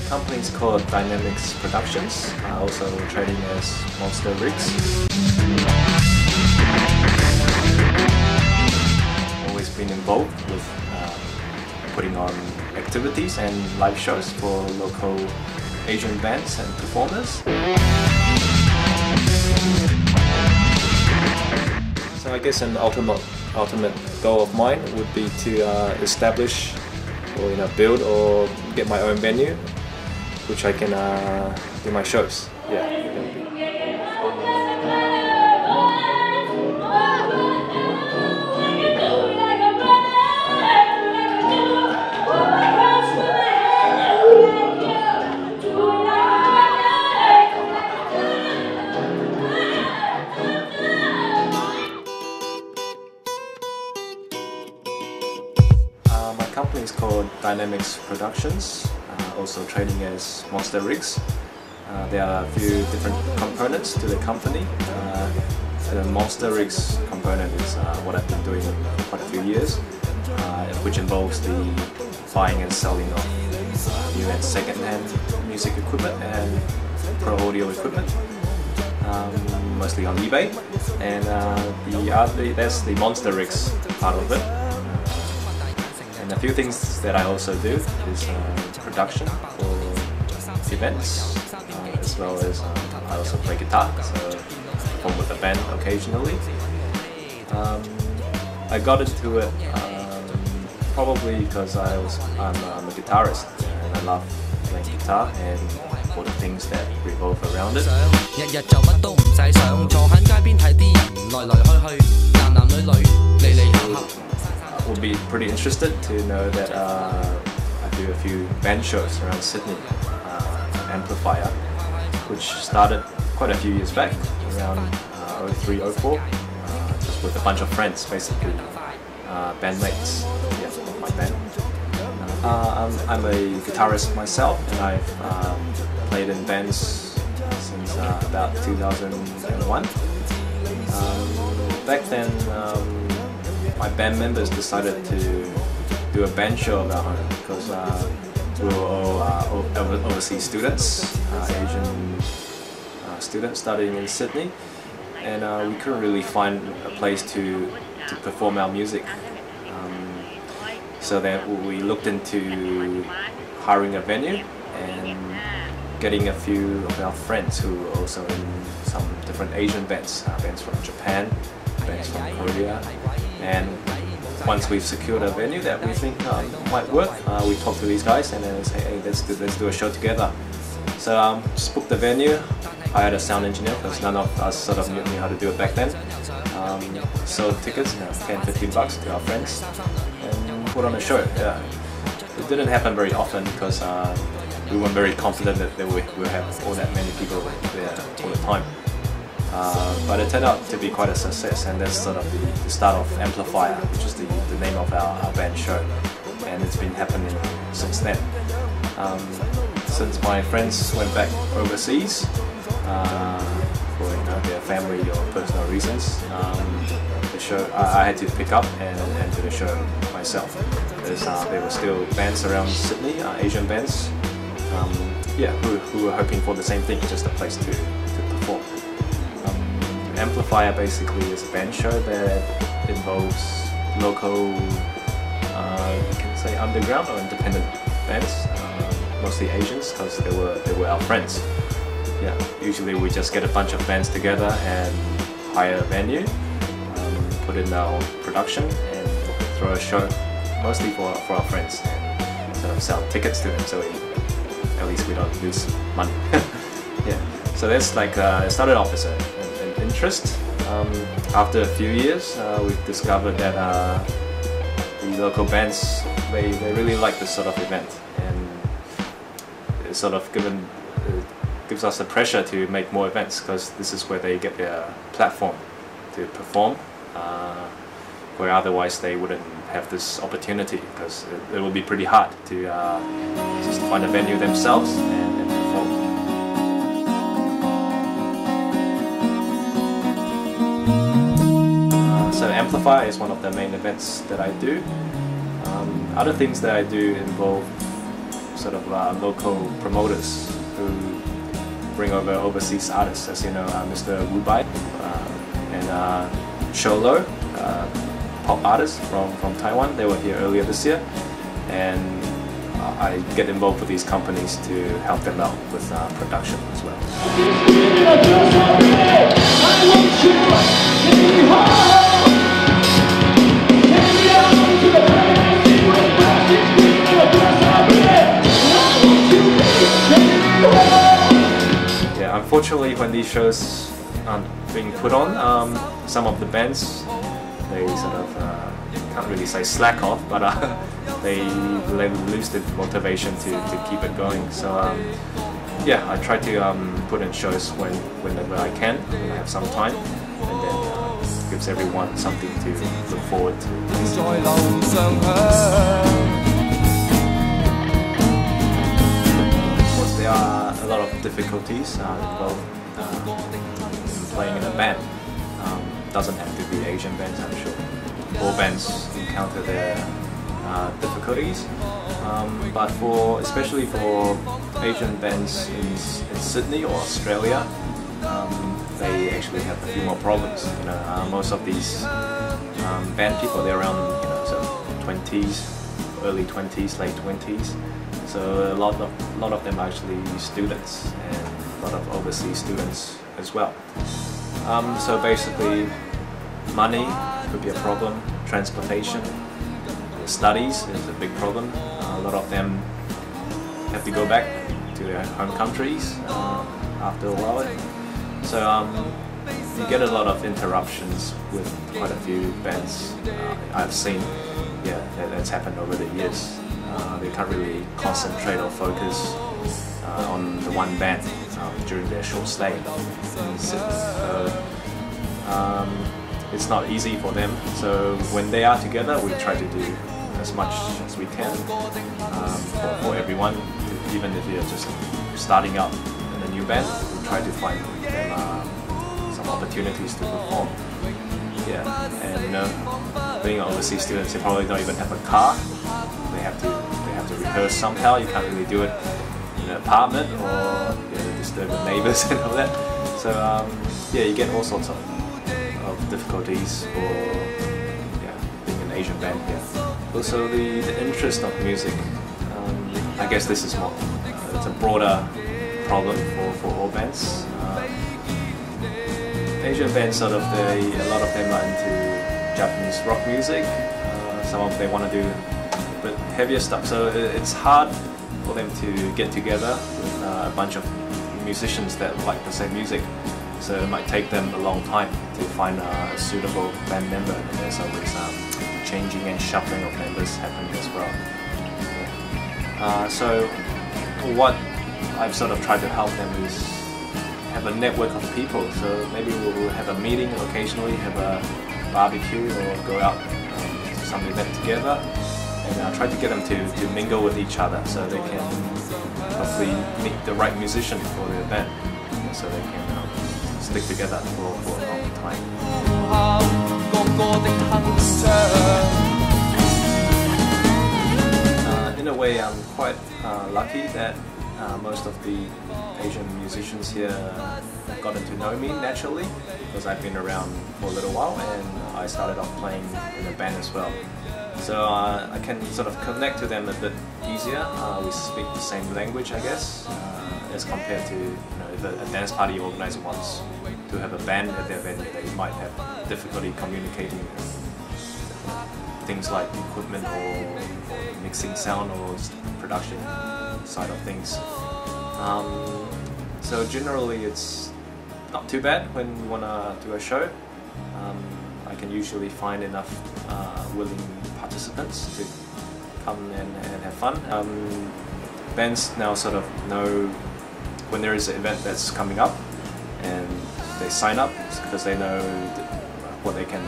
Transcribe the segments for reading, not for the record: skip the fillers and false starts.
company is called Dynamix Productions, also trading as Monster Rigs. Always been involved with putting on activities and live shows for local Asian bands and performers. So I guess an ultimate goal of mine would be to establish or build or get my own venue, which I can do my shows. Yeah. My company is called Dynamix Productions, also trading as Monster Rigs. There are a few different components to the company. The Monster Rigs component is what I've been doing for quite a few years, which involves the buying and selling of new and second-hand music equipment and pro audio equipment, mostly on eBay. And that's the Monster Rigs part of it. And a few things that I also do is production for events, as well as I also play guitar, so perform with a band occasionally. I got into it probably because I'm a guitarist and I love playing guitar and all the things that revolve around it. Would be pretty interested to know that I do a few band shows around Sydney, Amplifier, which started quite a few years back, around 03, 04, just with a bunch of friends, basically, bandmates of my band. I'm a guitarist myself, and I've played in bands since about 2001. Back then, my band members decided to do a band show of our own because we were all overseas students, Asian students studying in Sydney, and we couldn't really find a place to perform our music. So then we looked into hiring a venue and getting a few of our friends who were also in some different Asian bands, bands from Japan, bands from Korea. And once we've secured a venue that we think might work, we talk to these guys and then say, hey, let's do a show together. So just booked the venue, hired a sound engineer because none of us sort of knew how to do it back then. Sold tickets, 10-15 bucks to our friends, and put on a show. Yeah. It didn't happen very often because we weren't very confident that we'll have all that many people there all the time. But it turned out to be quite a success, and that's sort of the start of Amplifier, which is the name of our band show, and it's been happening since then. Since my friends went back overseas for their family or personal reasons, the show I had to pick up and do the show myself. There were still bands around Sydney, Asian bands, who were hoping for the same thing, just a place to perform. Amplifier basically is a band show that involves local, you can say underground or independent bands, mostly Asians because they were our friends. Yeah, usually we just get a bunch of bands together and hire a venue, put in our own production and throw a show, mostly for our friends, and sort of sell tickets to them so at least we don't lose money. Yeah, so that's like it started off as an interest. After a few years, we've discovered that the local bands they really like this sort of event, and it's sort of gives us the pressure to make more events because this is where they get their platform to perform, where otherwise they wouldn't have this opportunity because it will be pretty hard to just find a venue themselves and perform. So Amplifier is one of the main events that I do. Other things that I do involve sort of local promoters who bring over overseas artists, as you know, Mr. Wu Bai and Sholo, pop artists from Taiwan. They were here earlier this year, and I get involved with these companies to help them out with production as well. Yeah, unfortunately, when these shows aren't being put on, some of the bands, they sort of can't really say slack off, but they lose the motivation to keep it going. So yeah, I try to put in shows whenever I can, when I have some time, and then gives everyone something to look forward to. Of course, there are a lot of difficulties involved in playing in a band. Doesn't have to be Asian bands, I'm sure. All bands encounter their difficulties, but especially for Asian bands in Sydney or Australia, they actually have a few more problems. You know, most of these band people, they're around, you know, sort of 20s, early 20s, late 20s. So a lot of them are actually students, and a lot of overseas students as well. So basically, money could be a problem, transportation, studies is a big problem. A lot of them have to go back to their home countries after a while. So you get a lot of interruptions with quite a few bands I've seen. Yeah, that's happened over the years. They can't really concentrate or focus on the one band during their short stay in Sydney. So, it's not easy for them. So when they are together, we try to do as much as we can for everyone. Even if you're just starting out in a new band, we try to find them some opportunities to perform. Yeah, and you know, being overseas students, they probably don't even have a car. They have to rehearse somehow. You can't really do it in an apartment, or disturb the neighbors and all that. So yeah, you get all sorts of difficulties for being an Asian band here. Also, the interest of music. I guess this is more. It's a broader problem for all bands. Asian bands, sort of, a lot of them are into Japanese rock music. Some of them want to do a bit heavier stuff. So it's hard for them to get together with a bunch of musicians that like the same music. So it might take them a long time to find a suitable band member, and there's always changing and shuffling of members happening as well. Yeah. So what I've sort of tried to help them is have a network of people. So maybe we'll have a meeting occasionally, have a barbecue, or go out to some event together, and try to get them to mingle with each other, so they can hopefully meet the right musician for their band, so they can stick together for a long time. In a way, I'm quite lucky that most of the Asian musicians here have gotten to know me naturally, because I've been around for a little while, and I started off playing in a band as well. So I can sort of connect to them a bit easier. We speak the same language, I guess, as compared to, you know, if a dance party organizer wants to have a band at their venue, they might have difficulty communicating things like equipment or mixing sound or production side of things. So generally it's not too bad when we want to do a show. I can usually find enough willing participants to come and have fun. Bands now sort of know when there is an event that's coming up, and they sign up because they know what they can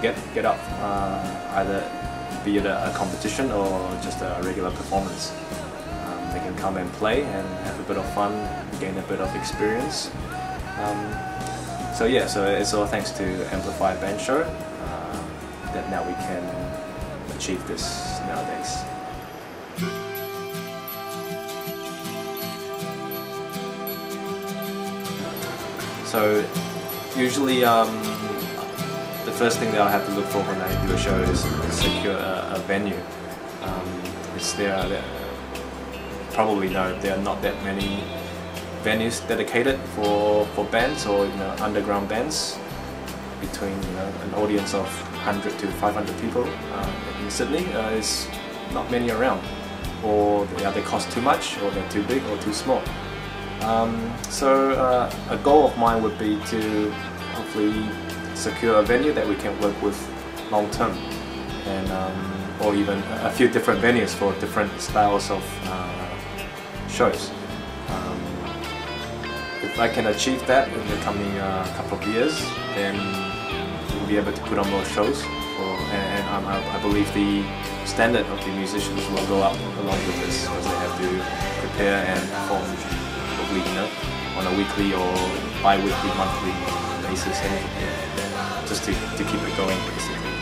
get up, either be it a competition or just a regular performance. They can come and play and have a bit of fun, gain a bit of experience. So yeah, so it's all thanks to Amplify Band Show that now we can achieve this nowadays. So usually the first thing that I have to look for when I do a show is secure a venue. Probably know there are not that many venues dedicated for bands or underground bands between an audience of 100 to 500 people in Sydney. Is not many around, or they cost too much, or they're too big or too small. So a goal of mine would be to hopefully secure a venue that we can work with long term, and or even a few different venues for different styles of shows. If I can achieve that in the coming couple of years, then we'll be able to put on more shows, and I believe the standard of the musicians will go up along with this, because they have to prepare and perform probably on a weekly or bi-weekly, monthly basis, just to keep it going basically.